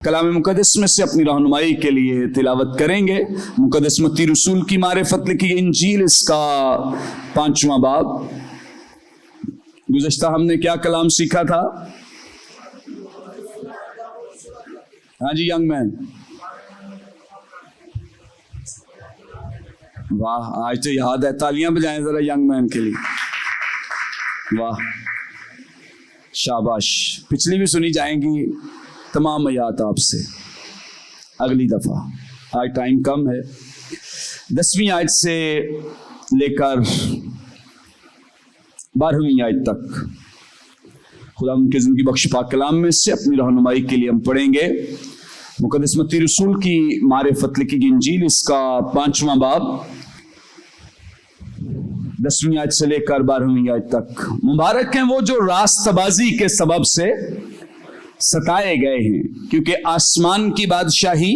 कलाम मुक़द्दस में से अपनी रहनुमाई के लिए तिलावत करेंगे। मुक़द्दस मत्ती रसूल की मारिफत लिखी इंजील, इसका 5वां बाब। गुज़श्ता हमने क्या कलाम सीखा था? हाँ जी, यंग मैन, वाह, आज तो याद है। तालियां बजाएं जरा यंग मैन के लिए। वाह, शाबाश। पिछली भी सुनी जाएंगी तमाम आयात आपसे अगली दफा। आज टाइम कम है। 10वीं आयत से लेकर 12वीं आयत तक खुदा उनके जिंदगी बख्श पाक कलाम में से अपनी रहनुमाई के लिए हम पढ़ेंगे। मुक़द्दस मत्ती रसूल की मारिफत लिखी इंजील, इसका 5वां बाब, 10वीं आयत से लेकर 12वीं आयत तक। मुबारक हैं वो जो रास्तबाजी के सबब से सताए गए हैं, क्योंकि आसमान की बादशाही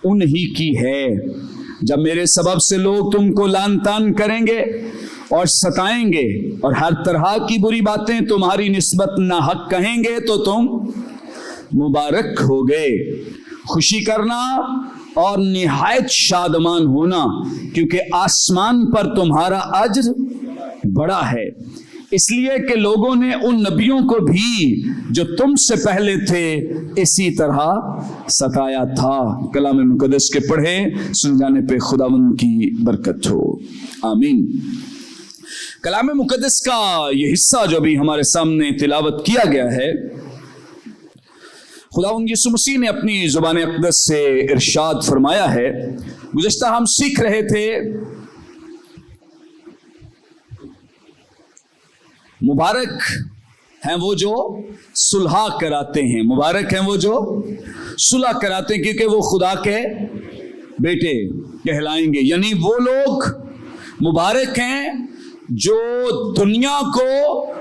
उन्हीं की है। जब मेरे सबब से लोग तुमको लान तान करेंगे और सताएंगे और हर तरह की बुरी बातें तुम्हारी निस्बत नाहक कहेंगे, तो तुम मुबारक हो गए। खुशी करना और निहायत शादमान होना, क्योंकि आसमान पर तुम्हारा अज्र बड़ा है, इसलिए कि लोगों ने उन नबियों को भी जो तुमसे पहले थे इसी तरह सताया था। कलाम मुक़द्दस के पढ़े सुन जाने पे खुदावंद की बरकत हो, आमीन। कलाम मुक़द्दस का ये हिस्सा जो भी हमारे सामने तिलावत किया गया है, खुदावंद यीशु मसीह ने अपनी ज़ुबान अक़दस से इरशाद फरमाया है। गुज़श्ता हम सीख रहे थे, मुबारक हैं वो जो सुलह कराते हैं। मुबारक हैं वो जो सुलह कराते हैं, क्योंकि वो खुदा के बेटे कहलाएंगे। यानी वो लोग मुबारक हैं जो दुनिया को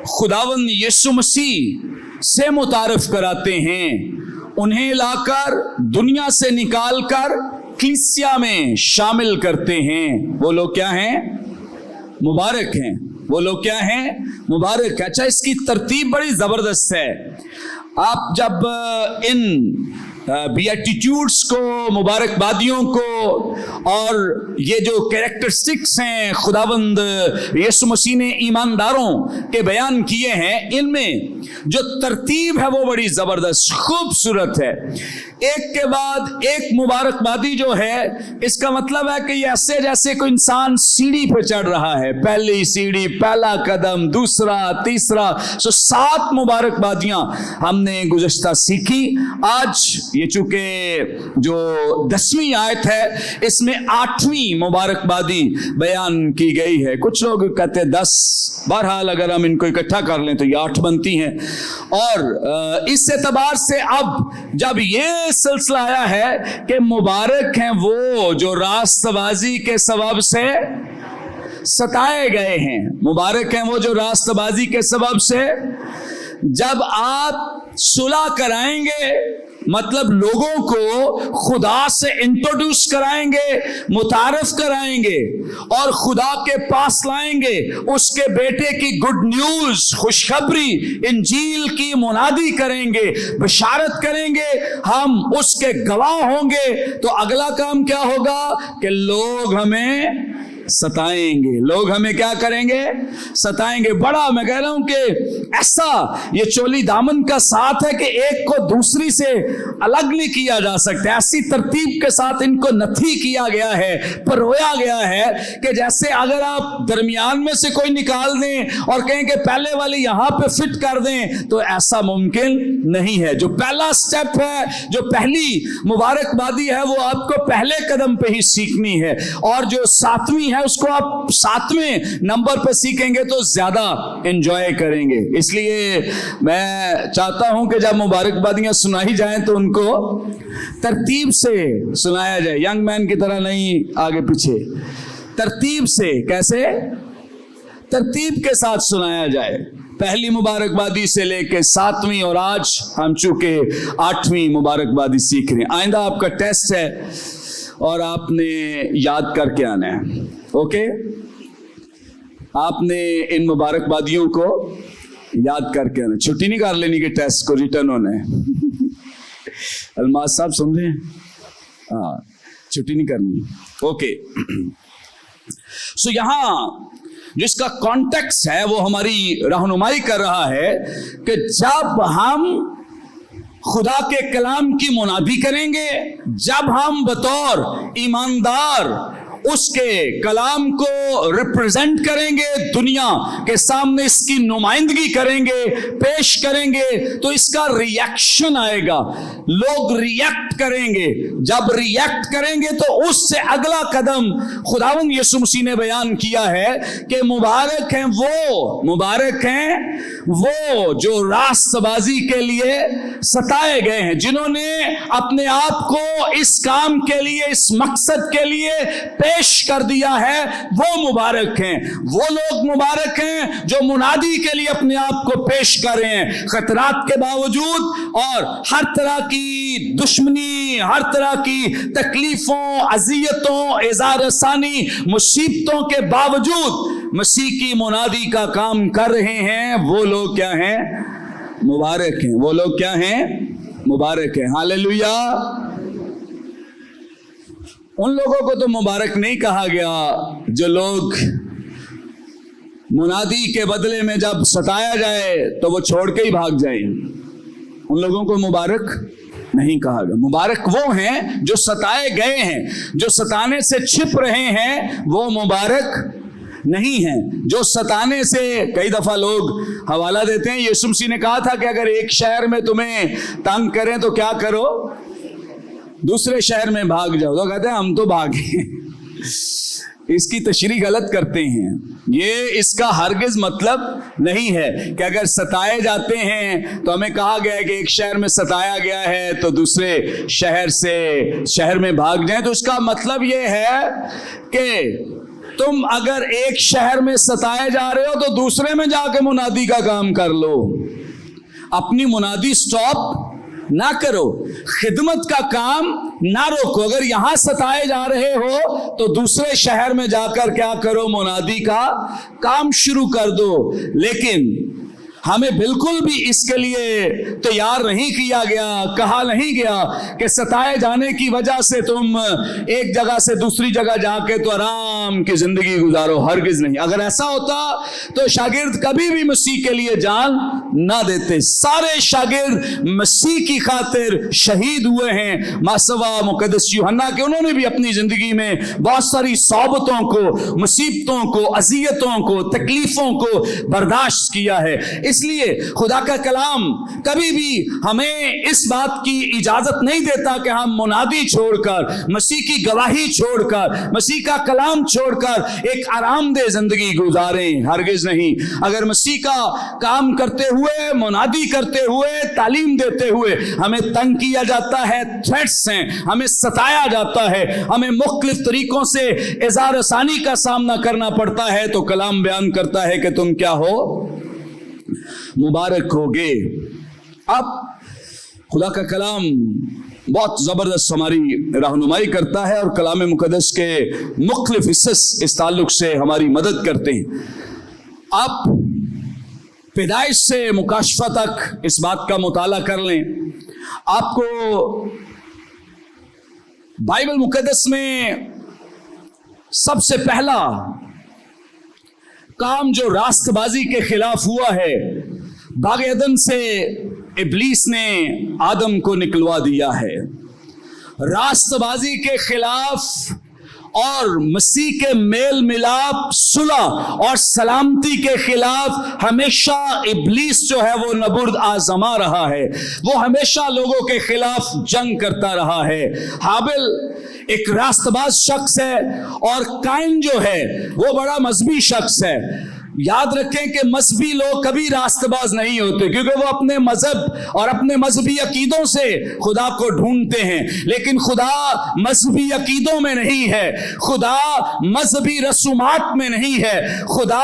खुदावंद यीशु मसीह से मुतारफ कराते हैं, उन्हें लाकर दुनिया से निकालकर कलीसिया में शामिल करते हैं। वो लोग क्या हैं? मुबारक हैं। वो लोग क्या हैं? मुबारक। अच्छा, इसकी तरतीब बड़ी जबरदस्त है। आप जब इन बीएटिट्यूड्स को, मुबारकबादियों को और ये जो कैरेक्टरिस्टिक्स हैं खुदावंद यीशु मसीह ने ईमानदारों के बयान किए हैं, इनमें जो तरतीब है वो बड़ी जबरदस्त खूबसूरत है। एक के बाद एक मुबारकबादी जो है, इसका मतलब है कि ऐसे जैसे कोई इंसान सीढ़ी पे चढ़ रहा है। पहली सीढ़ी, पहला कदम, दूसरा, तीसरा। 7 मुबारकबादियां हमने गुज़श्ता सीखी। आज ये चूंकि जो 10वीं आयत है, इसमें 8वीं मुबारकबादी बयान की गई है। कुछ लोग कहते हैं 10, बहरहाल अगर हम इनको इकट्ठा कर लें तो ये 8 बनती हैं। और इस एतबार से अब जब ये सिलसिला आया है कि मुबारक हैं वो जो रास्तबाजी के सबब से सताए गए हैं, मुबारक हैं वो जो रास्तबाजी के सबब से, जब आप सुलह कराएंगे, मतलब लोगों को खुदा से इंट्रोड्यूस कराएंगे, मुतारफ कराएंगे और खुदा के पास लाएंगे, उसके बेटे की गुड न्यूज, खुशखबरी, इंजील की मुनादी करेंगे, बशारत करेंगे, हम उसके गवाह होंगे, तो अगला काम क्या होगा कि लोग हमें सताएंगे। लोग हमें क्या करेंगे? सताएंगे। बड़ा मैं कह रहा हूं कि ऐसा ये चोली दामन का साथ है कि एक को दूसरी से अलग नहीं किया जा सकता। ऐसी तरतीब के साथ इनको नथी किया गया है, परोया गया है कि जैसे अगर आप दरमियान में से कोई निकाल दें और कहें कि पहले वाले यहां पे फिट कर दें, तो ऐसा मुमकिन नहीं है। जो पहला स्टेप है, जो पहली मुबारकबादी है, वो आपको पहले कदम पे ही सीखनी है, और जो 7वीं है उसको आप 7वें नंबर पर सीखेंगे तो ज्यादा एंजॉय करेंगे। इसलिए मैं चाहता हूं कि जब मुबारकबादियां सुनाई जाएं तो उनको तरतीब से सुनाया जाए, यंग मैन की तरह नहीं आगे पीछे, तरतीब से। कैसे? तरतीब के साथ सुनाया जाए, पहली मुबारकबादी से लेके 7वीं, और आज हम चूंकि 8वीं मुबारकबादी सीख रहे हैं। आइंदा आपका टेस्ट है और आपने याद करके आना है। ओके, आपने इन मुबारकबादियों को याद करके आना, छुट्टी नहीं कर लेनी कि टेस्ट को रिटर्न होना है। अलमास साहब सुन रहे हैं? हाँ, छुट्टी नहीं करनी। ओके, सो यहाँ जिसका कॉन्टेक्स्ट है वो हमारी रहनुमाई कर रहा है कि जब हम खुदा के कलाम की मुनादी करेंगे, जब हम बतौर ईमानदार उसके कलाम को रिप्रेजेंट करेंगे, दुनिया के सामने इसकी नुमाइंदगी करेंगे, पेश करेंगे, तो इसका रिएक्शन आएगा, लोग रिएक्ट करेंगे। जब रिएक्ट करेंगे तो उससे अगला कदम खुदावंद यीशु मसीह ने बयान किया है कि मुबारक हैं वो जो रास्तबाजी के लिए सताए गए हैं, जिन्होंने अपने आप को इस काम के लिए, इस मकसद के लिए पेश कर दिया है, वो मुबारक हैं। वो लोग मुबारक हैं जो मुनादी के लिए अपने आप को पेश कर रहे हैं, खतरात के बावजूद और हर तरह की दुश्मनी, हर तरह की तकलीफों, अजियतों, इज़ार रसानी, मुसीबतों के बावजूद मसीह की मुनादी का काम कर रहे हैं। वो लोग क्या हैं? मुबारक हैं। वो लोग क्या हैं? मुबारक हैं। हालेलुया। उन लोगों को तो मुबारक नहीं कहा गया जो लोग मुनादी के बदले में जब सताया जाए तो वो छोड़ के ही भाग जाए। उन लोगों को मुबारक नहीं कहा गया। मुबारक वो हैं जो सताए गए हैं, जो सताने से छिप रहे हैं, वो मुबारक नहीं है। जो सताने से, कई दफा लोग हवाला देते हैं, यीशु मसीह ने कहा था कि अगर एक शहर में तुम्हें तंग करें तो क्या करो? दूसरे शहर में भाग जाओ। तो कहते हैं हम तो भागे। इसकी तशरीह गलत करते हैं। ये इसका हरगिज मतलब नहीं है कि अगर सताए जाते हैं तो हमें कहा गया है कि एक शहर में सताया गया है तो दूसरे शहर में भाग जाएं। तो इसका मतलब ये है कि तुम अगर एक शहर में सताए जा रहे हो तो दूसरे में जाके मुनादी का काम कर लो। अपनी मुनादी स्टॉप ना करो, खिदमत का काम ना रोको। अगर यहां सताए जा रहे हो तो दूसरे शहर में जाकर क्या करो? मुनादी का काम शुरू कर दो। लेकिन हमें बिल्कुल भी इसके लिए तैयार नहीं किया गया, कहा नहीं गया कि सताए जाने की वजह से तुम एक जगह से दूसरी जगह जाके तो आराम की जिंदगी गुजारो। हरगिज नहीं। अगर ऐसा होता तो शागिर्द कभी भी मसीह के लिए जान ना देते। सारे शागिर्द मसीह की खातिर शहीद हुए हैं। मासवा मुकद्दस यूहन्ना के, उन्होंने भी अपनी जिंदगी में बहुत सारी सौबतों को, मुसीबतों को, अजियतों को, तकलीफों को बर्दाश्त किया है। इसलिए खुदा का कलाम कभी भी हमें इस बात की इजाजत नहीं देता कि हम मुनादी छोड़कर, मसीह की गवाही छोड़कर, मसीह का कलाम छोड़कर एक आरामदेह जिंदगी गुजारें। हरगिज नहीं। अगर मसीह का काम करते हुए, मुनादी करते हुए, तालीम देते हुए हमें तंग किया जाता है, थ्रेट्स हैं, हमें सताया जाता है, हमें मुख्तलिफ तरीकों से इज़ार रसानी का सामना करना पड़ता है, तो कलाम बयान करता है कि तुम क्या हो? मुबारक होगे। अब खुदा का कलाम बहुत जबरदस्त हमारी रहनुमाई करता है और कलाम मुकद्दस के मुख्तलिफ हिस्से इस ताल्लुक से हमारी मदद करते हैं। आप पैदाइश से मुकाशफा तक इस बात का मुताला कर लें। आपको बाइबल मुकद्दस में सबसे पहला काम जो रास्तबाजी के खिलाफ हुआ है, बाग़ एदन से इब्लीस ने आदम को निकलवा दिया है। रास्तबाजी के खिलाफ और मसीह के मेल मिलाप, सुलह और सलामती के खिलाफ हमेशा इब्लीस जो है वो नबुर्द आजमा रहा है। वो हमेशा लोगों के खिलाफ जंग करता रहा है। हाबिल एक रास्तबाज शख्स है और काइन जो है वो बड़ा मजहबी शख्स है। याद रखें कि मजहबी लोग कभी रास्तबाज नहीं होते, क्योंकि वो अपने मजहब और अपने मजहबी अकीदों से खुदा को ढूंढते हैं। लेकिन खुदा मजहबी अकीदों में नहीं है, खुदा मजहबी रसूमात में नहीं है, खुदा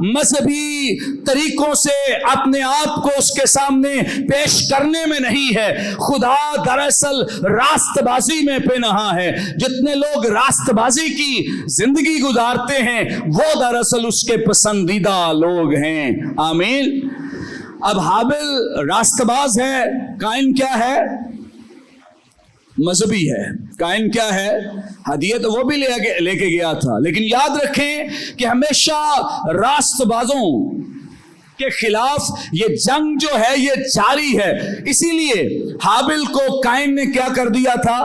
मजहबी तरीकों से अपने आप को उसके सामने पेश करने में नहीं है। खुदा दरअसल रास्तबाजी में पेनहा है। जितने लोग रास्तबाजी की जिंदगी गुजारते हैं वो दरअसल उसके पसंदीदा लोग हैं। आमीन। अब हाबिल रास्तबाज है, काइन क्या है? मजहबी है, काइन क्या है, हदियत वो भी लेके गया था। लेकिन याद रखें कि हमेशा रास्तबाजों के खिलाफ ये जंग जो है ये जारी है। इसीलिए हाबिल को काइन ने क्या कर दिया था,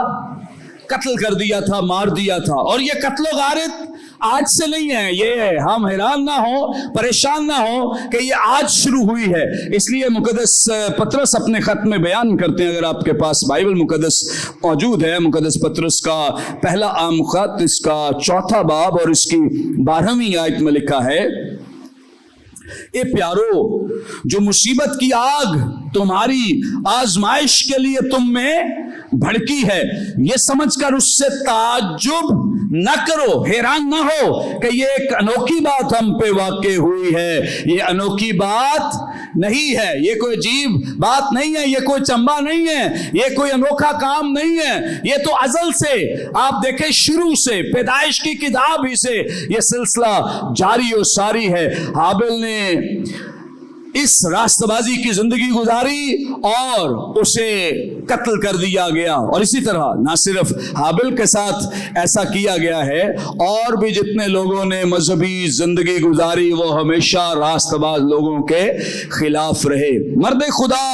कत्ल कर दिया था, मार दिया था। और ये कत्लो गारत आज से नहीं है, ये हम हैरान ना हो, परेशान ना हो कि ये आज शुरू हुई है। इसलिए मुकद्दस पतरस अपने खत में बयान करते हैं, अगर आपके पास बाइबल मुकद्दस मौजूद है, मुकद्दस पतरस का पहला आम खत, इसका 4वां बाब और इसकी 12वीं आयत में लिखा है, ए प्यारो, जो मुसीबत की आग तुम्हारी आजमाइश के लिए तुम में भड़की है, ये समझकर उससे ताज्जुब न करो, हैरान ना हो कि ये एक अनोखी बात हम पे वाक़ई हुई है। ये अनोखी बात नहीं है, ये कोई अजीब बात नहीं है, ये कोई चंबा नहीं है, ये कोई अनोखा काम नहीं है। ये तो अजल से, आप देखें शुरू से, पैदाइश की किताब ही से ये सिलसिला जारी और सारी है। हाबिल ने इस रास्तबाजी की जिंदगी गुजारी और उसे कत्ल कर दिया गया। और इसी तरह ना सिर्फ हाबिल के साथ ऐसा किया गया है, और भी जितने लोगों ने मजहबी जिंदगी गुजारी वो हमेशा रास्तबाज लोगों के खिलाफ रहे। मर्द खुदा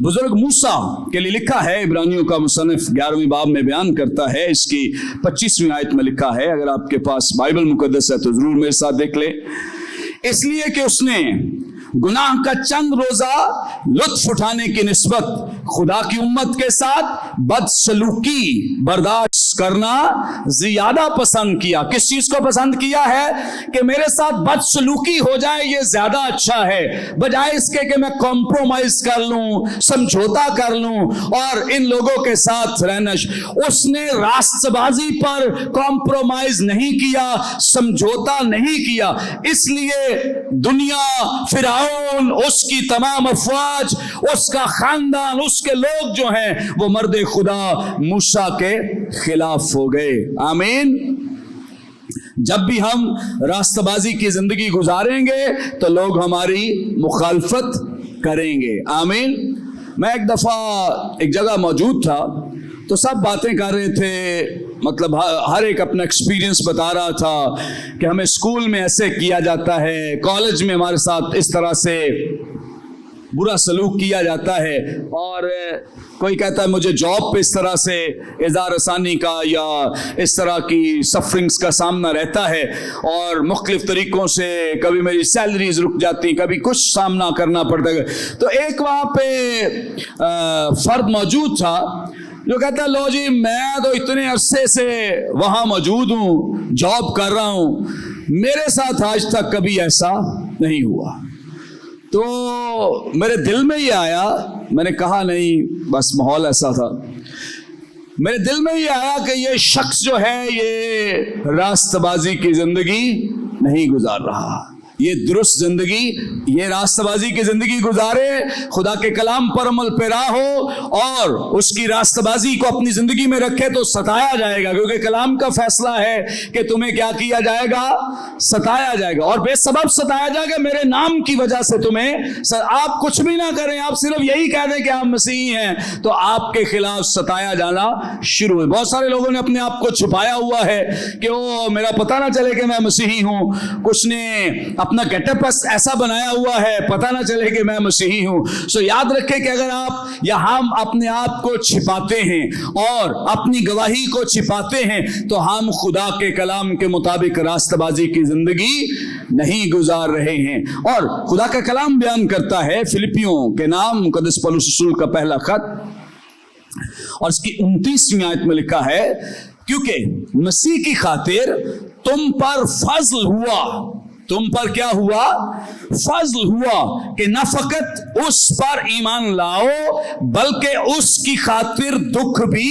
बुजुर्ग मूसा के लिए लिखा है, इब्रानियों का मुसन्निफ 11वें बाब में बयान करता है, इसकी 25वीं आयत में लिखा है, अगर आपके पास बाइबल मुकद्दस है तो जरूर मेरे साथ देख ले। इसलिए कि उसने गुनाह का चंद रोजा लुत्फ उठाने की निस्बत खुदा की उम्मत के साथ बदसलूकी बर्दाश्त करना ज्यादा पसंद किया। किस चीज को पसंद किया है कि मेरे साथ बदसलूकी हो जाए, ये ज्यादा अच्छा है, बजाय इसके कि मैं कॉम्प्रोमाइज कर लूं, समझौता कर लूं और इन लोगों के साथ रहना। उसने रास्तबाजी पर कॉम्प्रोमाइज नहीं किया, समझौता नहीं किया। इसलिए दुनिया, फिरौन, उसकी तमाम अफवाज, उसका खानदान, उसके लोग जो हैं वो मर्द खुदा मूसा के खिलाफ हो गए। आमीन। जब भी हम रास्तबाजी की जिंदगी गुजारेंगे तो लोग हमारी मुखालफत करेंगे। आमीन। मैं एक दफा एक जगह मौजूद था तो सब बातें कर रहे थे, मतलब हर एक अपना एक्सपीरियंस बता रहा था कि हमें स्कूल में ऐसे किया जाता है, कॉलेज में हमारे साथ इस तरह से बुरा सलूक किया जाता है, और कोई कहता है मुझे जॉब पे इस तरह से इज़ार आसानी का या इस तरह की सफरिंग्स का सामना रहता है, और मुख्तलिफ तरीक़ों से कभी मेरी सैलरीज रुक जाती, कभी कुछ सामना करना पड़ता है। तो एक वहाँ पे फ़र्द मौजूद था जो कहता है, लो जी मैं तो इतने अरसे से वहाँ मौजूद हूँ, जॉब कर रहा हूँ, मेरे साथ आज तक कभी ऐसा नहीं हुआ। तो मेरे दिल में ये आया, मैंने कहा नहीं, बस माहौल ऐसा था, मेरे दिल में ये आया कि ये शख्स जो है ये रास्तबाजी की जिंदगी नहीं गुजार रहा, ये दुरुस्त जिंदगी, ये रास्तबाजी की जिंदगी गुजारे, खुदा के कलाम पर अमल पेरा हो और उसकी रास्तबाजी को अपनी जिंदगी में रखे तो सताया जाएगा, क्योंकि कलाम का फैसला है कि तुम्हें क्या किया जाएगा, सताया जाएगा, और बेसबब सताया जाएगा मेरे नाम की वजह से। तुम्हें आप कुछ भी ना करें, आप सिर्फ यही कह दें कि आप मसीही हैं, तो आपके खिलाफ सताया जाना शुरू है। बहुत सारे लोगों ने अपने आप को छुपाया हुआ है कि ओ मेरा पता ना चले कि मैं मसीही हूं, कुछ ने अपना गेटअप ऐसा बनाया हुआ है पता ना चले कि मैं मसीही हूं। सो याद रखें कि अगर आप या हम अपने आप को छिपाते हैं और अपनी गवाही को छिपाते हैं तो हम खुदा के कलाम के मुताबिक रास्तबाजी की जिंदगी नहीं गुजार रहे हैं। और खुदा का कलाम बयान करता है, फिलिपियों के नाम मुकद्दस पौलुस रसूल का पहला खत और इसकी 29वीं आयत में लिखा है, क्योंकि मसीह की खातिर तुम पर फजल हुआ, तुम पर क्या हुआ, फजल हुआ कि न फकत उस पर ईमान लाओ बल्कि उसकी खातिर दुख भी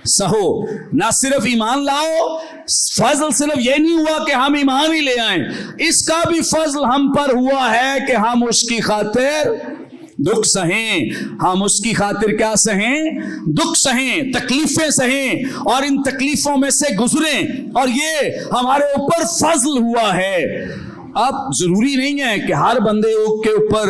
सहो। ना सिर्फ ईमान लाओ, फजल सिर्फ ये नहीं हुआ कि हम ईमान ही ले आए, इसका भी फजल हम पर हुआ है कि हम उसकी खातिर दुख सहें। हम उसकी खातिर क्या सहें, दुख सहें, तकलीफें सहें और इन तकलीफों में से गुजरें, और ये हमारे ऊपर फजल हुआ है। اب ضروری نہیں ہے کہ ہر بندے کے اوپر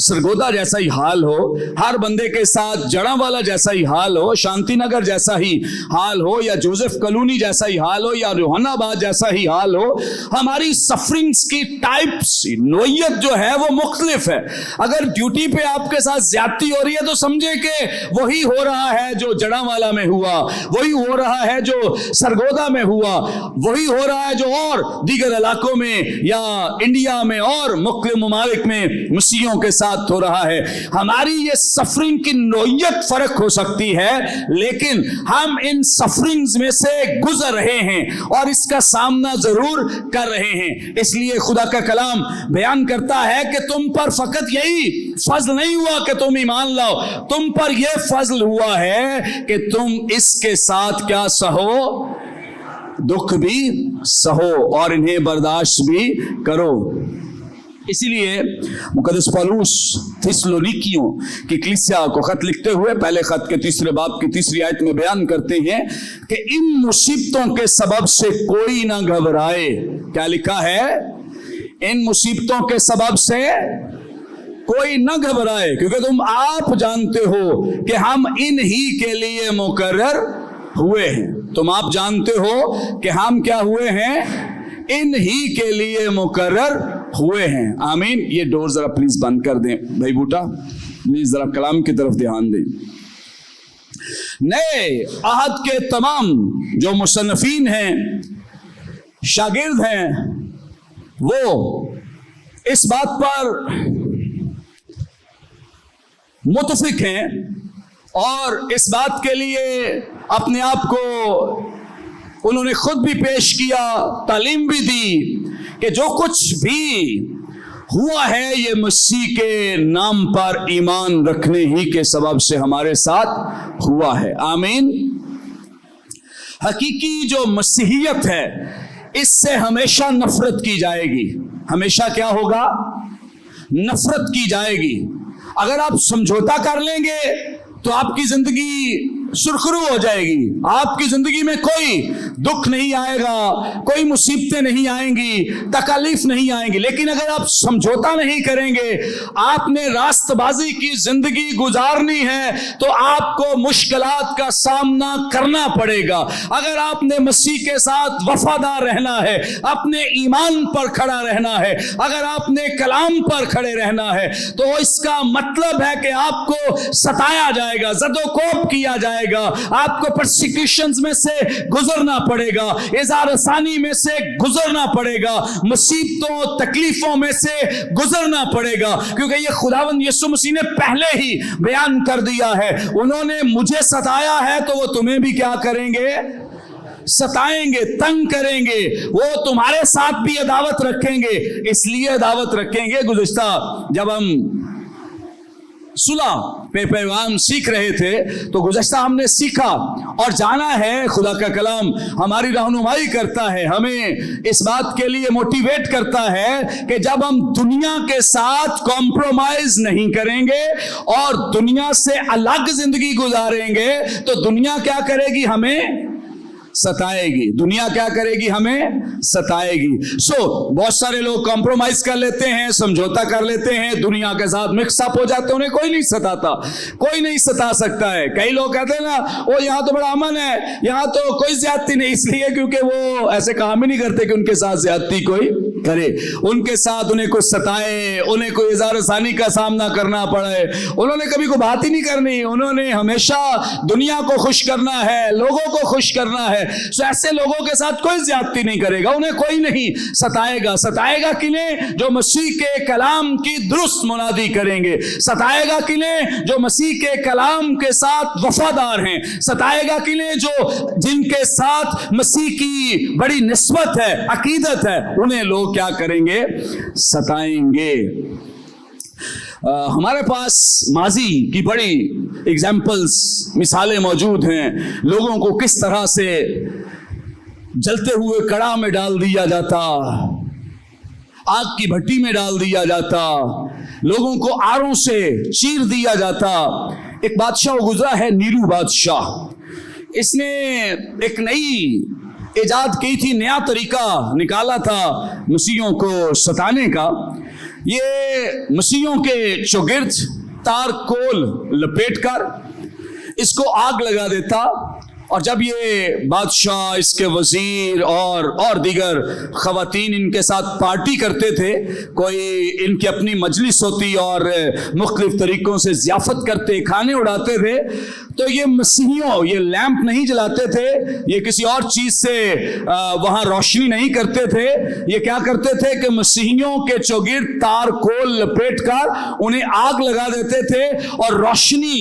سرگودا جیسا ہی حال ہو، ہر بندے کے ساتھ جڑاں والا جیسا ہی حال ہو، شانتی نگر جیسا ہی حال ہو، یا جوزف کلونی جیسا ہی حال ہو، یا روحان آباد جیسا ہی حال ہو۔ ہماری سفرنگز کی ٹائپس، نوعیت جو ہے وہ مختلف ہے۔ اگر ڈیوٹی پہ آپ کے ساتھ زیادتی ہو رہی ہے تو سمجھے کہ وہی ہو رہا ہے جو جڑاں والا میں ہوا، وہی ہو رہا ہے جو سرگودا میں ہوا، وہی ہو رہا ہے جو اور دیگر علاقوں میں یا انڈیا میں اور مختلف ممالک میں مسیحیوں کے ساتھ ہو رہا ہے۔ ہماری یہ سفرنگ کی نوعیت فرق ہو سکتی ہے، لیکن ہم ان سفرنگز میں سے گزر رہے ہیں اور اس کا سامنا ضرور کر رہے ہیں۔ اس لیے خدا کا کلام بیان کرتا ہے کہ تم پر فقط یہی فضل نہیں ہوا کہ تم ایمان لاؤ، تم پر یہ فضل ہوا ہے کہ تم اس کے ساتھ کیا سہو، دکھ بھی سہو اور انہیں برداشت بھی کرو۔ اسی لیے مقدس پولس تھسلونیکیوں کی کلیسیا کو خط لکھتے ہوئے پہلے خط کے 3 باب کی 3 آیت میں بیان کرتے ہیں کہ ان مصیبتوں کے سبب سے کوئی نہ گھبرائے۔ کیا لکھا ہے؟ ان مصیبتوں کے سبب سے کوئی نہ گھبرائے، کیونکہ تم آپ جانتے ہو کہ ہم ان ہی کے لیے مقرر ہوئے ہیں۔ تم آپ جانتے ہو کہ ہم کیا ہوئے ہیں؟ ان ہی کے لیے مقرر ہوئے ہیں۔ آمین۔ یہ ڈور ذرا پلیز بند کر دیں بھائی بوٹا، پلیز ذرا کلام کی طرف دھیان دیں۔ نئے عہد کے تمام جو مصنفین ہیں، شاگرد ہیں، وہ اس بات پر متفق ہیں اور اس بات کے لیے اپنے آپ کو انہوں نے خود بھی پیش کیا، تعلیم بھی دی کہ جو کچھ بھی ہوا ہے یہ مسیح کے نام پر ایمان رکھنے ہی کے سبب سے ہمارے ساتھ ہوا ہے۔ آمین۔ حقیقی جو مسیحیت ہے اس سے ہمیشہ نفرت کی جائے گی۔ ہمیشہ کیا ہوگا؟ نفرت کی جائے گی۔ اگر آپ سمجھوتا کر لیں گے تو آپ کی زندگی سرخرو ہو جائے گی، آپ کی زندگی میں کوئی دکھ نہیں آئے گا، کوئی مصیبتیں نہیں آئیں گی، تکالیف نہیں آئیں گی۔ لیکن اگر آپ سمجھوتا نہیں کریں گے، آپ نے راست بازی کی زندگی گزارنی ہے تو آپ کو مشکلات کا سامنا کرنا پڑے گا۔ اگر آپ نے مسیح کے ساتھ وفادار رہنا ہے، اپنے ایمان پر کھڑا رہنا ہے، اگر آپ نے کلام پر کھڑے رہنا ہے، تو اس کا مطلب ہے کہ آپ کو ستایا جائے گا، زد و کوب کیا جائے گا، آپ کو پرسیکیوشنز میں سے گزرنا پڑے گا، اظہار ثانی میں سے گزرنا پڑے گا، مصیبتوں تکلیفوں میں سے گزرنا پڑے گا، کیونکہ یہ خداوند یسوع مسیح نے پہلے ہی بیان کر دیا ہے، انہوں نے مجھے ستایا ہے تو وہ تمہیں بھی کیا کریں گے؟ ستائیں گے، تنگ کریں گے، وہ تمہارے ساتھ بھی عداوت رکھیں گے۔ اس لیے عداوت رکھیں گے، گزشتہ جب ہم صلح پہ پیغام سیکھ رہے تھے تو گزشتہ ہم نے سیکھا اور جانا ہے، خدا کا کلام ہماری رہنمائی کرتا ہے، ہمیں اس بات کے لیے موٹیویٹ کرتا ہے کہ جب ہم دنیا کے ساتھ کمپرومائز نہیں کریں گے اور دنیا سے الگ زندگی گزاریں گے تو دنیا کیا کرے گی؟ ہمیں ستائے گی۔ دنیا کیا کرے گی؟ ہمیں ستائے گی۔ بہت سارے لوگ کمپرومائز کر لیتے ہیں، سمجھوتا کر لیتے ہیں، دنیا کے ساتھ مکس اپ ہو جاتے ہیں، انہیں کوئی نہیں ستاتا، کوئی نہیں ستا سکتا ہے۔ کئی لوگ کہتے ہیں نا وہ یہاں تو بڑا امن ہے، یہاں تو کوئی زیادتی نہیں، اس لیے کیونکہ وہ ایسے کام ہی نہیں کرتے کہ ان کے ساتھ زیادتی کوئی کرے، ان کے ساتھ انہیں کوئی ستائے، انہیں کوئی اظہار ثانی کا سامنا کرنا پڑے، انہوں نے کبھی کوئی بات ہی نہیں کرنی، انہوں نے ہمیشہ دنیا کو خوش کرنا ہے، لوگوں کو خوش کرنا ہے۔ ایسے لوگوں کے ساتھ کوئی زیادتی نہیں کرے گا، انہیں کوئی نہیں ستائے گا۔ ستائے گا کنہیں؟ جو مسیح کے کلام کی درست منادی کریں گے۔ ستائے گا کنہیں؟ جو مسیح کے کلام کے ساتھ وفادار ہیں۔ ستائے گا کنہیں؟ جن کے ساتھ مسیح کی بڑی نسبت ہے، عقیدت ہے، انہیں لوگ کیا کریں گے؟ ستائیں گے۔ ہمارے پاس ماضی کی بڑی ایگزامپلز، مثالیں موجود ہیں، لوگوں کو کس طرح سے جلتے ہوئے کڑا میں ڈال دیا جاتا، آگ کی بھٹی میں ڈال دیا جاتا، لوگوں کو آروں سے چیر دیا جاتا۔ ایک بادشاہ گزرا ہے، نیرو بادشاہ، اس نے ایک نئی ایجاد کی تھی, نیا طریقہ نکالا تھا مسیحیوں کو ستانے کا. یہ مسیحیوں کے چوگرد تار کول لپیٹ کر اس کو آگ لگا دیتا, اور جب یہ بادشاہ, اس کے وزیر اور دیگر خواتین ان کے ساتھ پارٹی کرتے تھے, کوئی ان کی اپنی مجلس ہوتی اور مختلف طریقوں سے ضیافت کرتے, کھانے اڑاتے تھے, تو یہ مسیحیوں یہ لیمپ نہیں جلاتے تھے, یہ کسی اور چیز سے وہاں روشنی نہیں کرتے تھے. یہ کیا کرتے تھے کہ مسیحیوں کے چوگرد تار کول لپیٹ کر انہیں آگ لگا دیتے تھے, اور روشنی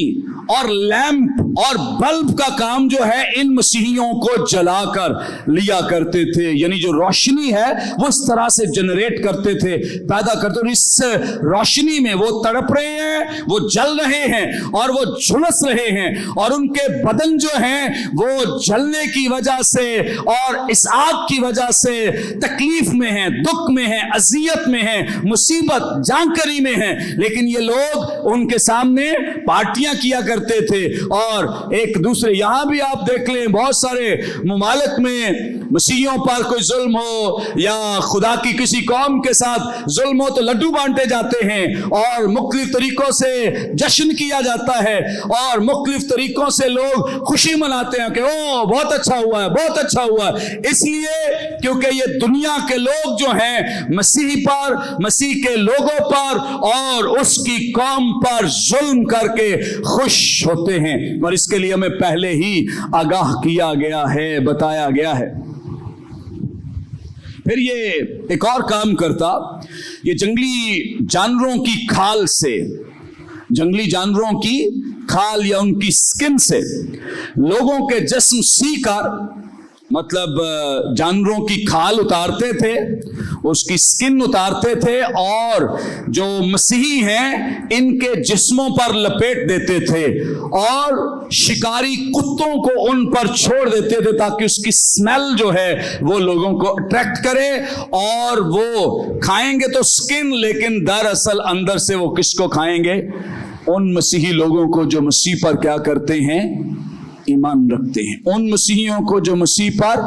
اور لیمپ اور بلب کا کام جو ہے ان مسیحیوں کو جلا کر لیا کرتے تھے. یعنی جو روشنی ہے وہ اس طرح سے جنریٹ کرتے تھے, پیدا کرتے, اور اس روشنی میں وہ تڑپ رہے ہیں, وہ جل رہے ہیں اور وہ جھلس رہے ہیں, اور ان کے بدن جو ہیں وہ جلنے کی وجہ سے اور اس آگ کی وجہ سے تکلیف میں ہیں, دکھ میں ہیں, اذیت میں ہیں, مصیبت جانکری میں ہیں. لیکن یہ لوگ ان کے سامنے پارٹیاں کیا کرتے تھے, اور ایک دوسرے, یہاں بھی آپ دیکھ لیں بہت سارے ممالک میں مسیحیوں پر کوئی ظلم ہو یا خدا کی کسی قوم کے ساتھ ظلم ہو تو لڈو بانٹے جاتے ہیں, اور مختلف طریقوں سے جشن کیا جاتا ہے, اور مختلف طریقوں سے لوگ خوشی مناتے ہیں کہ او بہت اچھا ہوا ہے, بہت اچھا ہوا ہے. اس لیے کیونکہ یہ دنیا کے لوگ جو ہیں مسیح پر, مسیح کے لوگوں پر اور اس کی قوم پر ظلم کر کے خوش ہوتے ہیں, اور اس کے لیے ہمیں پہلے ہی آگاہ کیا گیا ہے, بتایا گیا ہے. پھر یہ ایک اور کام کرتا, یہ جنگلی جانوروں کی کھال سے, جنگلی جانوروں کی کھال یا ان کی سکن سے لوگوں کے جسم سی کر, مطلب جانوروں کی کھال اتارتے تھے, اس کی سکن اتارتے تھے, اور جو مسیحی ہیں ان کے جسموں پر لپیٹ دیتے تھے, اور شکاری کتوں کو ان پر چھوڑ دیتے تھے تاکہ اس کی سمیل جو ہے وہ لوگوں کو اٹریکٹ کرے, اور وہ کھائیں گے تو سکن, لیکن دراصل اندر سے وہ کس کو کھائیں گے؟ ان مسیحی لوگوں کو جو مسیح پر کیا کرتے ہیں, ایمان رکھتے ہیں, ان مسیحیوں کو جو مسیح پر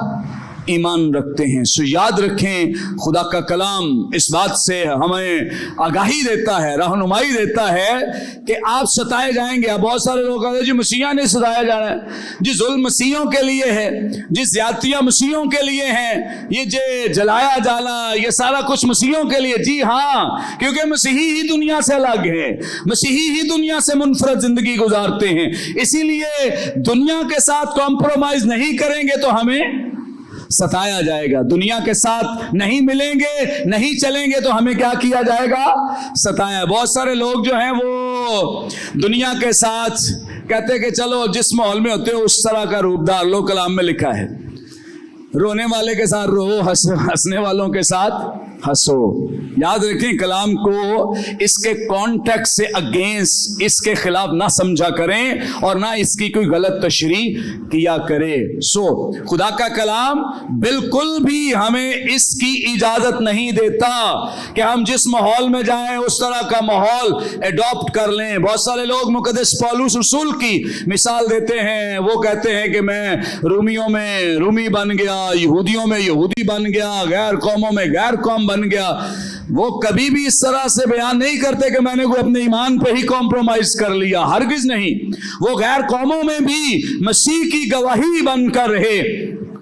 ایمان رکھتے ہیں. سو یاد رکھیں, خدا کا کلام اس بات سے ہمیں آگاہی دیتا ہے, رہنمائی دیتا ہے کہ آپ ستائے جائیں گے. اب بہت سارے لوگ کہتے ہیں جی مسیحیاں نے ستایا جانا ہے, جی ظلم مسیحیوں کے لیے ہے, جی زیادتیاں مسیحیوں کے لیے ہیں, یہ جو جلایا جانا یہ سارا کچھ مسیحیوں کے لیے. جی ہاں, کیونکہ مسیحی ہی دنیا سے الگ ہے, مسیحی ہی دنیا سے منفرد زندگی گزارتے ہیں, اسی لیے دنیا کے ساتھ کمپرومائز نہیں کریں گے تو ہمیں ستایا جائے گا. دنیا کے ساتھ نہیں ملیں گے, نہیں چلیں گے تو ہمیں کیا کیا جائے گا؟ ستایا. بہت سارے لوگ جو ہیں وہ دنیا کے ساتھ کہتے کہ چلو جس ماحول میں ہوتے ہو اس طرح کا روپدار لو. کلام میں لکھا ہے رونے والے کے ساتھ رو, ہنسنے والوں کے ساتھ ہنسو. یاد رکھیں کلام کو اس کے کانٹیکٹ سے اگینسٹ, اس کے خلاف نہ سمجھا کریں اور نہ اس کی کوئی غلط تشریح کیا کرے. سو خدا کا کلام بالکل بھی ہمیں اس کی اجازت نہیں دیتا کہ ہم جس ماحول میں جائیں اس طرح کا ماحول ایڈاپٹ کر لیں. بہت سارے لوگ مقدس پولس رسول کی مثال دیتے ہیں, وہ کہتے ہیں کہ میں رومیوں میں رومی بن گیا, یہودیوں میں یہودی بن گیا, غیر قوموں میں غیر قوم بن گیا. وہ کبھی بھی اس طرح سے بیان نہیں کرتے کہ میں نے کوئی اپنے ایمان پہ ہی کمپرومائز کر لیا, ہرگز نہیں. وہ غیر قوموں میں بھی مسیح کی گواہی بن کر رہے.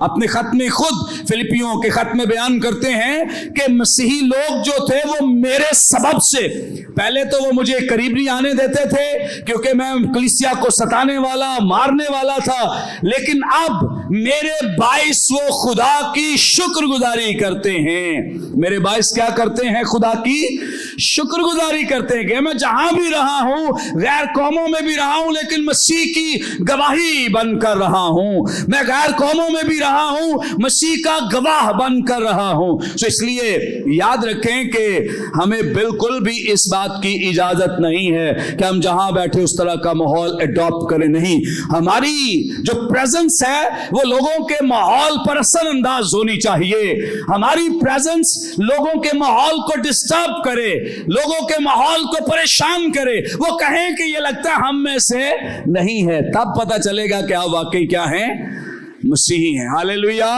اپنے خط میں خود فلپیوں کے خط میں بیان کرتے ہیں کہ مسیحی لوگ جو تھے وہ میرے سبب سے, پہلے تو وہ مجھے قریب نہیں آنے دیتے تھے کیونکہ میں کلیسیا کو ستانے والا, مارنے والا تھا, لیکن اب میرے باعث وہ خدا کی شکر گزاری کرتے ہیں. میرے باعث کیا کرتے ہیں؟ خدا کی شکر گزاری کرتے ہیں کہ میں جہاں بھی رہا ہوں, غیر قوموں میں بھی رہا ہوں, لیکن مسیح کی گواہی بن کر رہا ہوں. میں غیر قوموں میں بھی رہا ہوں, مسیح کا گواہ بن کر رہا ہوں. تو اس لیے یاد رکھیں کہ ہمیں بالکل بھی اس بات کی اجازت نہیں ہے کہ ہم جہاں بیٹھے اس طرح کا ماحول اڈاپٹ کریں. نہیں, ہماری جو پریزنس ہے وہ لوگوں کے ماحول پر اثر انداز ہونی چاہیے. ہماری پریزنس لوگوں کے ماحول کو ڈسٹرب کرے, لوگوں کے ماحول کو پریشان کرے, وہ کہیں کہ یہ لگتا ہے ہم میں سے نہیں ہے. تب پتہ چلے گا کہ آپ واقعی کیا ہیں, मसीही हैं। हालेलुया।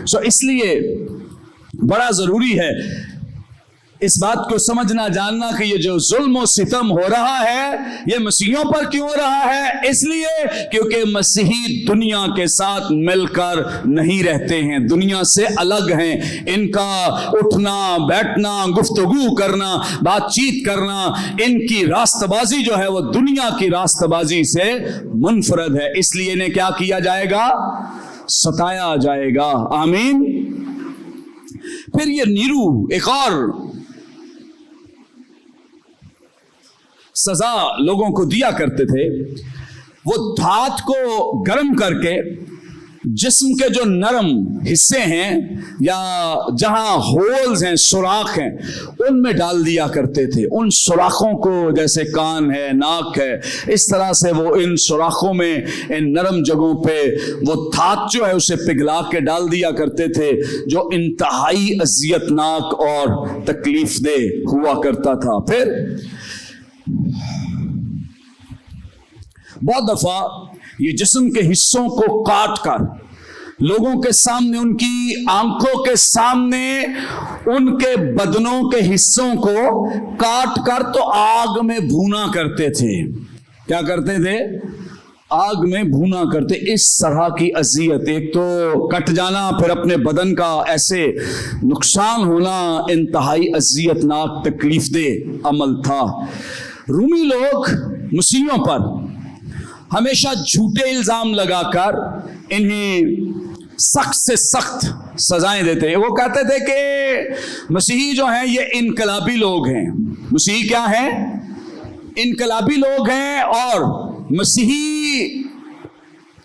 सो इसलिए बड़ा जरूरी है इस बात को समझना जानना कि ये जो जुल्म और सितम हो रहा है ये मसीहियों पर क्यों हो रहा है? इसलिए क्योंकि मसीही दुनिया के साथ मिलकर नहीं रहते हैं, दुनिया से अलग हैं। इनका उठना बैठना, गुफ्तगू करना, बातचीत करना, इनकी रास्तबाजी जो है वो दुनिया की रास्तबाजी से मुनफरद है। इसलिए इन्हें क्या किया जाएगा? सताया जाएगा। आमीन। फिर ये नीरू एक और सजा लोगों को दिया करते थे। वो धात को गर्म करके जिस्म के जो नरम हिस्से हैं या जहां होल्स हैं, सुराख हैं, उनमें डाल दिया करते थे। उन सुराखों को, जैसे कान है, नाक है, इस तरह से वो इन सुराखों में, इन नरम जगहों पे वो धात जो है उसे पिघला के डाल दिया करते थे, जो इंतहाई अजियतनाक और तकलीफ दे हुआ करता था। फिर बहुत दफा ये जिस्म के हिस्सों को काट कर लोगों के सामने, उनकी आंखों के सामने, उनके बदनों के हिस्सों को काट कर तो आग में भूना करते थे। क्या करते थे? आग में भूना करते। इस तरह की अजियत, एक तो कट जाना, फिर अपने बदन का ऐसे नुकसान होना, इंतहाई अजियतनाक तकलीफ दे अमल था। रूमी लोग मसीहियों पर हमेशा झूठे इल्जाम लगाकर इन्हें सख्त से सख्त सजाएं देते हैं। वो कहते थे कि मसीही जो हैं ये इनकलाबी लोग हैं। मसीही क्या हैं? इनकलाबी लोग हैं, और मसीही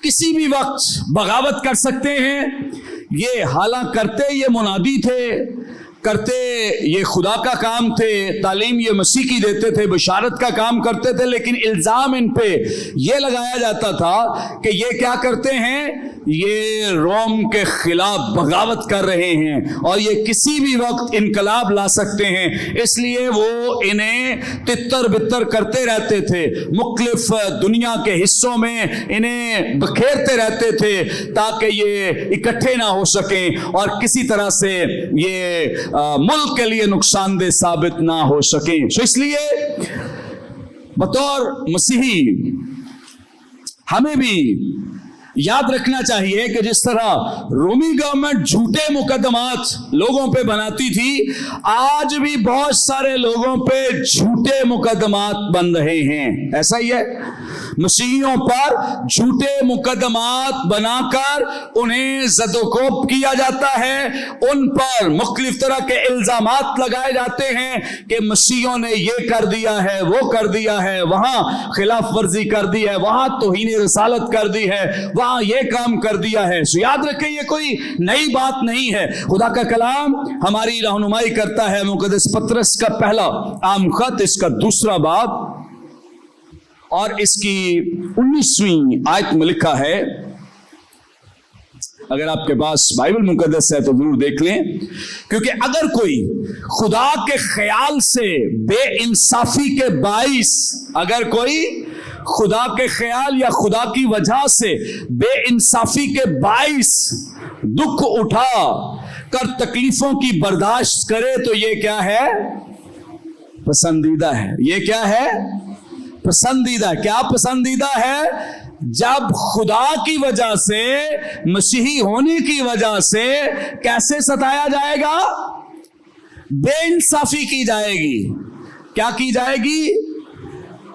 किसी भी वक्त बगावत कर सकते हैं। ये हालांकि करते ये मुनादी थे, करते ये खुदा का काम थे, तालीम ये मसीह की देते थे, बशारत का काम करते थे, लेकिन इल्जाम इन पे ये लगाया जाता था कि ये क्या करते हैं? ये रोम के खिलाफ बगावत कर रहे हैं और ये किसी भी वक्त इनकलाब ला सकते हैं। इसलिए वो इन्हें तितर बितर करते रहते थे, मुख्तलिफ दुनिया के हिस्सों में इन्हें बखेरते रहते थे ताकि ये इकट्ठे ना हो सकें और किसी तरह से ये मुल्क के लिए नुकसानदेह साबित ना हो सके। तो इसलिए बतौर मसीही हमें भी याद रखना चाहिए कि जिस तरह रोमी गवर्नमेंट झूठे मुकदमात लोगों पे बनाती थी, आज भी बहुत सारे लोगों पे झूठे मुकदमात बन रहे हैं। ऐसा ही है, मसीहियों पर झूठे मुकदमात बनाकर उन्हें ज़दोकोब किया जाता है, उन पर मुख्तलिफ तरह के इल्जामात लगाए जाते हैं कि मसीहियों ने ये कर दिया है, वो कर दिया है, वहां खिलाफ वर्जी कर दी है, वहां तौहीन रसालत कर दी है, वहां ये काम कर दिया है। सो याद रखें, ये कोई नई बात नहीं है। खुदा का कलाम हमारी रहनुमाई करता है। मुकद्दस पतरस का पहला आम खत, इसका दूसरा बाब और इसकी 19वीं आयत में लिखा है। अगर आपके पास बाइबल मुकद्दस है तो जरूर देख लें, क्योंकि अगर कोई खुदा के ख्याल से बेइंसाफी के बाइस, अगर कोई खुदा के ख्याल या खुदा की वजह से बेइंसाफी के बाइस दुख उठा कर तकलीफों की बर्दाश्त करे तो ये क्या है? पसंदीदा है। ये क्या है? पसंदीदा। क्या पसंदीदा है? जब खुदा की वजह से, मसीही होने की वजह से कैसे सताया जाएगा? बेइंसाफी की जाएगी। क्या की जाएगी?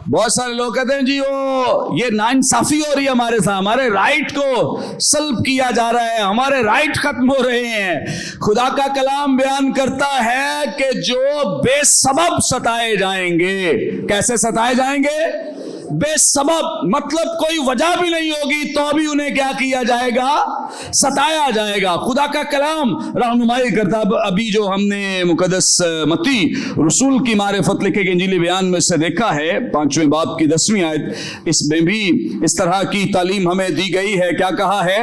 बहुत सारे लोग कहते हैं जी वो ये नाइंसाफी हो रही है हमारे साथ, हमारे राइट को सल्ब किया जा रहा है, हमारे राइट खत्म हो रहे हैं। खुदा का कलाम बयान करता है कि जो बेसबब सताए जाएंगे। कैसे सताए जाएंगे? बेसबब, मतलब कोई वजह भी नहीं होगी तो भी उन्हें क्या किया जाएगा? सताया जाएगा। खुदा का कलाम रहनुमाई करता। अभी जो हमने मुकद्दस मत्ती रसूल की मारिफत लिखे के इंजीली बयान में से देखा है, 5वें बाब की 10वीं आयत, इसमें भी इस तरह की तालीम हमें दी गई है। क्या कहा है?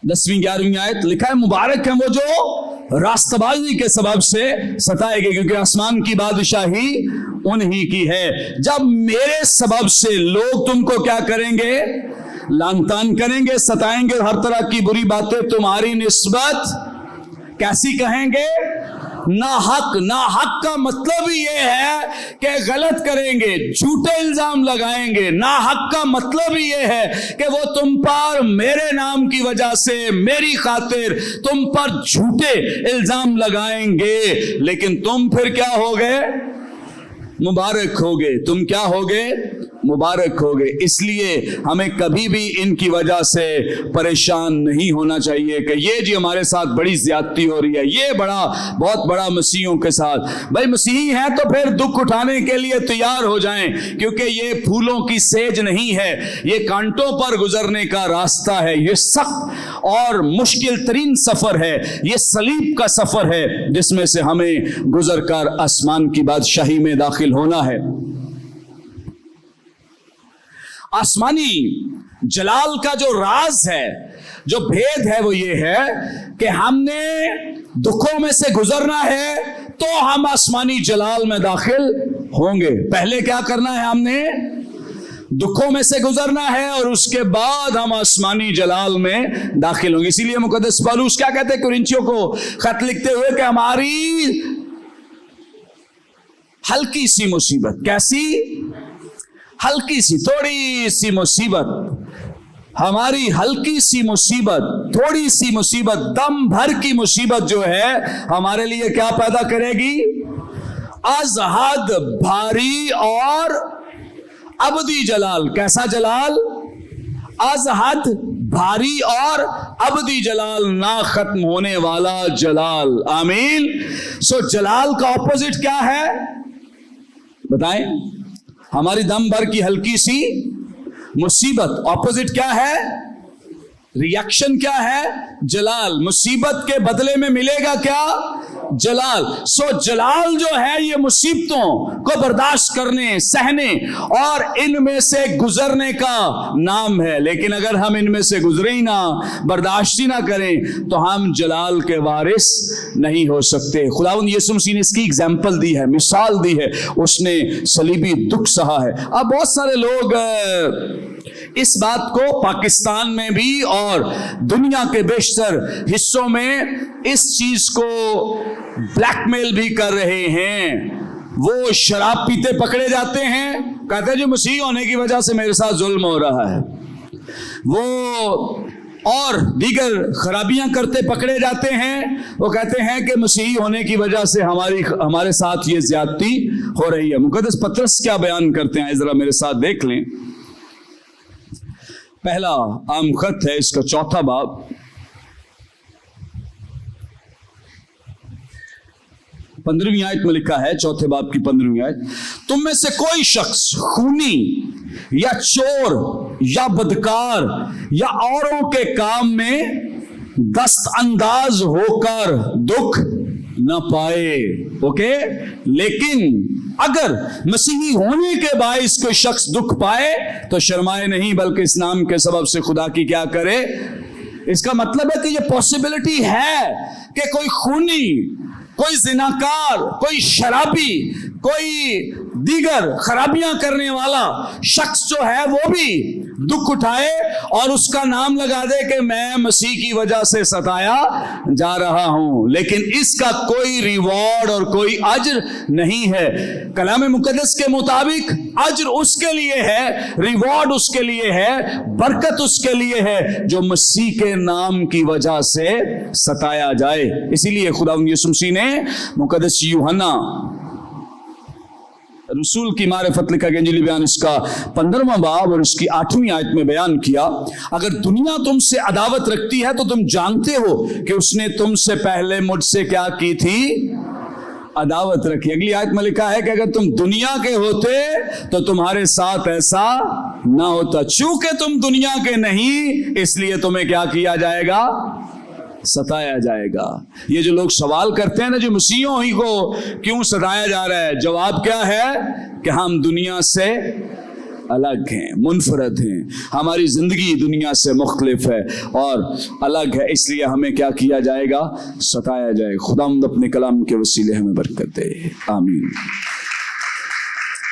10वीं 11वीं आयत लिखा है, मुबारक है वो जो रास्तबाजी के सबब से सताए गए, क्योंकि आसमान की बादशाही उन्हीं की है। जब मेरे सबब से लोग तुमको क्या करेंगे? لان تان کریں گے, ستائیں گے, ہر طرح کی بری باتیں تمہاری نسبت کیسی کہیں گے؟ ناحق. ناحق کا مطلب ہی یہ ہے کہ غلط کریں گے, جھوٹے الزام لگائیں گے. ناحق کا مطلب ہی یہ ہے کہ وہ تم پر میرے نام کی وجہ سے, میری خاطر تم پر جھوٹے الزام لگائیں گے. لیکن تم پھر کیا ہوگے؟ مبارک ہوگے. تم کیا ہوگے؟ مبارک ہوگے. اس لیے ہمیں کبھی بھی ان کی وجہ سے پریشان نہیں ہونا چاہیے کہ یہ جی ہمارے ساتھ بڑی زیادتی ہو رہی ہے, یہ بہت بڑا مسیحیوں کے ساتھ. بھائی مسیحی ہیں تو پھر دکھ اٹھانے کے لیے تیار ہو جائیں, کیونکہ یہ پھولوں کی سیج نہیں ہے, یہ کانٹوں پر گزرنے کا راستہ ہے. یہ سخت اور مشکل ترین سفر ہے, یہ صلیب کا سفر ہے جس میں سے ہمیں گزر کر آسمان کی بادشاہی میں داخل ہونا ہے. آسمانی جلال کا جو راز ہے, جو بھید ہے, وہ یہ ہے کہ ہم نے دکھوں میں سے گزرنا ہے تو ہم آسمانی جلال میں داخل ہوں گے. پہلے کیا کرنا ہے؟ ہم نے دکھوں میں سے گزرنا ہے اور اس کے بعد ہم آسمانی جلال میں داخل ہوں گے. اسی لیے مقدس پولس کیا کہتے ہیں کرنتھیوں کو خط لکھتے ہوئے کہ ہماری ہلکی سی مصیبت, کیسی ہلکی سی, تھوڑی سی مصیبت, ہماری ہلکی سی مصیبت, تھوڑی سی مصیبت, دم بھر کی مصیبت جو ہے ہمارے لیے کیا پیدا کرے گی؟ از حد بھاری اور ابدی جلال. کیسا جلال؟ از حد بھاری اور ابدی جلال, نہ ختم ہونے والا جلال. آمین. سو جلال کا اپوزٹ کیا ہے بتائیں؟ ہماری دم بھر کی ہلکی سی مصیبت. اپوزٹ کیا ہے؟ ریاکشن کیا ہے؟ جلال. مصیبت کے بدلے میں ملے گا کیا؟ جلال. سو جلال جو ہے یہ مصیبتوں کو برداشت کرنے, سہنے اور ان میں سے گزرنے کا نام ہے. لیکن اگر ہم ان میں سے گزرے ہی نہ, برداشت ہی نہ کریں تو ہم جلال کے وارث نہیں ہو سکتے. خداوند یسوع مسیح نے اس کی اگزامپل دی ہے, مثال دی ہے, اس نے صلیبی دکھ سہا ہے. اب بہت سارے لوگ اس بات کو پاکستان میں بھی اور دنیا کے بیشتر حصوں میں اس چیز کو بلیک میل بھی کر رہے ہیں. وہ شراب پیتے پکڑے جاتے ہیں, کہتے ہیں جو مسیح ہونے کی وجہ سے میرے ساتھ ظلم ہو رہا ہے. وہ اور دیگر خرابیاں کرتے پکڑے جاتے ہیں, وہ کہتے ہیں کہ مسیحی ہونے کی وجہ سے ہمارے ساتھ یہ زیادتی ہو رہی ہے. مقدس پطرس کیا بیان کرتے ہیں ذرا میرے ساتھ دیکھ لیں. پہلا عام خط ہے, اس کا 4 باب, پندرہویں آیت میں لکھا ہے, 4 باب کی 15ویں آیت, تم میں سے کوئی شخص خونی یا چور یا بدکار یا اوروں کے کام میں دست انداز ہو کر دکھ نہ پائے. اوکے, لیکن اگر مسیحی ہونے کے باعث کوئی شخص دکھ پائے تو شرمائے نہیں, بلکہ اس نام کے سبب سے خدا کی کیا کرے. اس کا مطلب ہے کہ یہ پاسبلٹی ہے کہ کوئی خونی, کوئی زناکار, کوئی شرابی, کوئی دیگر خرابیاں کرنے والا شخص جو ہے وہ بھی دکھ اٹھائے اور اس کا نام لگا دے کہ میں مسیح کی وجہ سے ستایا جا رہا ہوں, لیکن اس کا کوئی ریوارڈ اور کوئی اجر نہیں ہے. کلام مقدس کے مطابق اجر اس کے لیے ہے, ریوارڈ اس کے لیے ہے, برکت اس کے لیے ہے جو مسیح کے نام کی وجہ سے ستایا جائے. اسی لیے خداوند یسوع مسیح نے مقدس یوحنا رسول کی معرفت لکھا گیا انجیلی بیان, اس کا 15واں باب اور اس کی 8ویں آیت میں بیان کیا, اگر دنیا تم سے عداوت رکھتی ہے تو تم جانتے ہو کہ اس نے تم سے پہلے مجھ سے کیا کی تھی؟ عداوت رکھی. اگلی آیت میں لکھا ہے کہ اگر تم دنیا کے ہوتے تو تمہارے ساتھ ایسا نہ ہوتا. چونکہ تم دنیا کے نہیں, اس لیے تمہیں کیا کیا جائے گا؟ ستایا جائے گا. یہ جو لوگ سوال کرتے ہیں نا جو مسیحیوں ہی کو کیوں ستایا جا رہا ہے, جواب کیا ہے کہ ہم دنیا سے الگ ہیں, منفرد ہیں, ہماری زندگی دنیا سے مختلف ہے اور الگ ہے, اس لیے ہمیں کیا کیا جائے گا؟ ستایا جائے. خداوند اپنے کلام کے وسیلے ہمیں برکت دے. آمین.